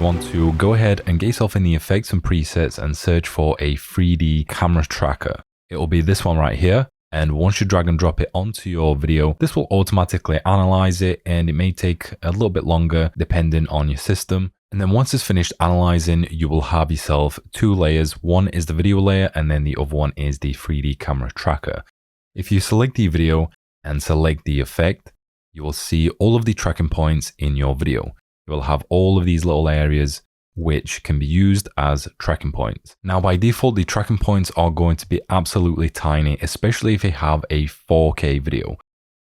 you want to go ahead and get yourself in the effects and presets and search for a 3D camera tracker. It will be this one right here. And once you drag and drop it onto your video, this will automatically analyze it, and it may take a little bit longer depending on your system. And then once it's finished analyzing, you will have yourself two layers. One is the video layer, and then the other one is the 3D camera tracker. If you select the video and select the effect, you will see all of the tracking points in your video. You will have all of these little areas which can be used as tracking points. Now, by default, the tracking points are going to be absolutely tiny, especially if you have a 4K video.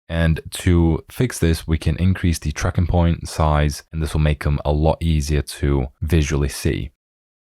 And to fix this, we can increase the tracking point size, and this will make them a lot easier to visually see.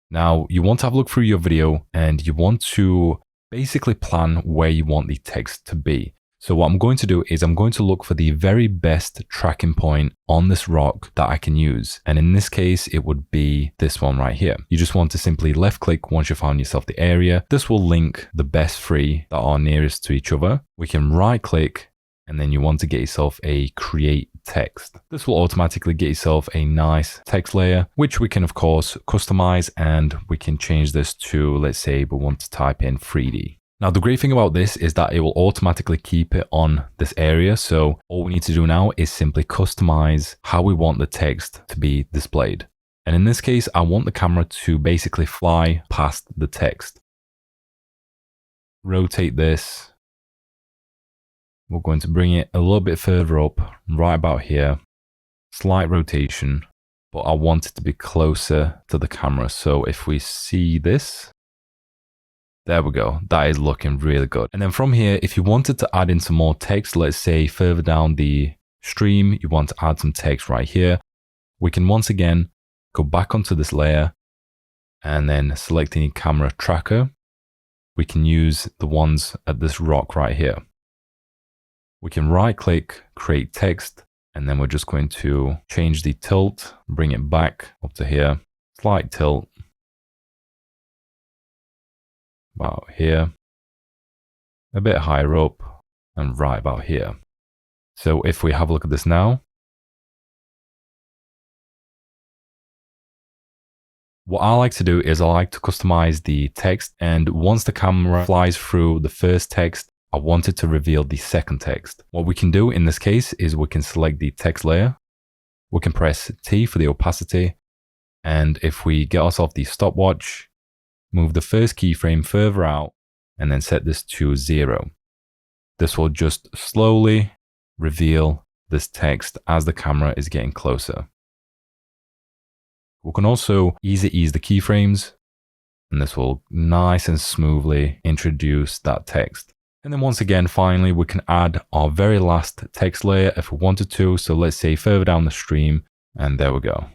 Now, you want to have a look through your video, and you want to basically plan where you want the text to be. So what I'm going to do is I'm going to look for the very best tracking point on this rock that I can use. And in this case, it would be this one right here. You just want to simply left click once you found yourself the area. This will link the best three that are nearest to each other. We can right click, and then you want to get yourself a create text. This will automatically get yourself a nice text layer, which we can of course customize, and we can change this to, let's say we want to type in 3D. Now, the great thing about this is that it will automatically keep it on this area. So all we need to do now is simply customize how we want the text to be displayed. And in this case, I want the camera to basically fly past the text. Rotate this. We're going to bring it a little bit further up, right about here. Slight rotation, but I want it to be closer to the camera. So if we see this, there we go. That is looking really good. And then from here, if you wanted to add in some more text, let's say further down the stream, you want to add some text right here. We can once again go back onto this layer and then select the camera tracker. We can use the ones at this rock right here. We can right click, create text, and then we're just going to change the tilt, bring it back up to here, slight tilt. About here, a bit higher up, and right about here. So if we have a look at this now, what I like to do is I like to customize the text, and once the camera flies through the first text, I want it to reveal the second text. What we can do in this case is we can select the text layer, we can press T for the opacity, and if we get ourselves the stopwatch, move the first keyframe further out, and then set this to 0. This will just slowly reveal this text as the camera is getting closer. We can also ease the keyframes, and this will nice and smoothly introduce that text. And then once again, finally, we can add our very last text layer if we wanted to. So let's say further down the stream, and there we go.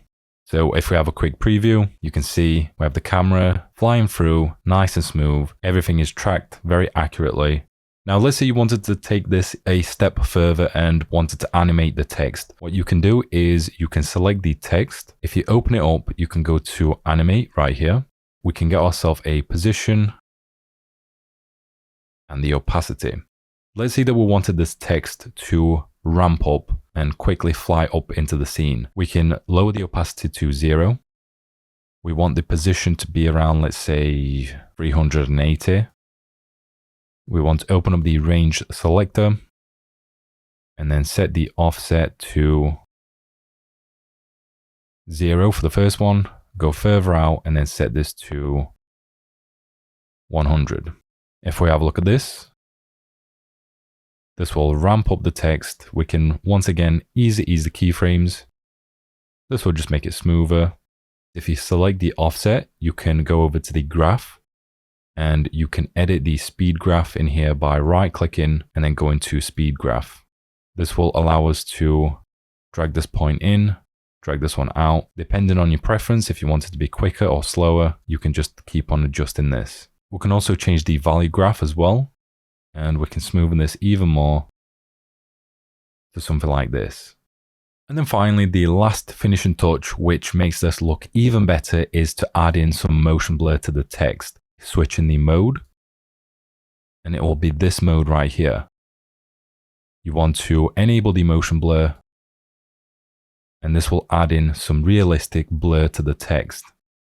So if we have a quick preview, you can see we have the camera flying through, nice and smooth. Everything is tracked very accurately. Now, let's say you wanted to take this a step further and wanted to animate the text. What you can do is you can select the text. If you open it up, you can go to animate right here. We can get ourselves a position and the opacity. Let's say that we wanted this text to ramp up and quickly fly up into the scene. We can lower the opacity to 0. We want the position to be around, let's say, 380. We want to open up the range selector and then set the offset to 0 for the first one. Go further out and then set this to 100. If we have a look at this, this will ramp up the text. We can once again ease the keyframes. This will just make it smoother. If you select the offset, you can go over to the graph and you can edit the speed graph in here by right clicking and then going to speed graph. This will allow us to drag this point in, drag this one out. Depending on your preference, if you want it to be quicker or slower, you can just keep on adjusting this. We can also change the value graph as well, and we can smoothen this even more to something like this. And then finally, the last finishing touch, which makes this look even better, is to add in some motion blur to the text. Switch in the mode, and it will be this mode right here. You want to enable the motion blur, and this will add in some realistic blur to the text.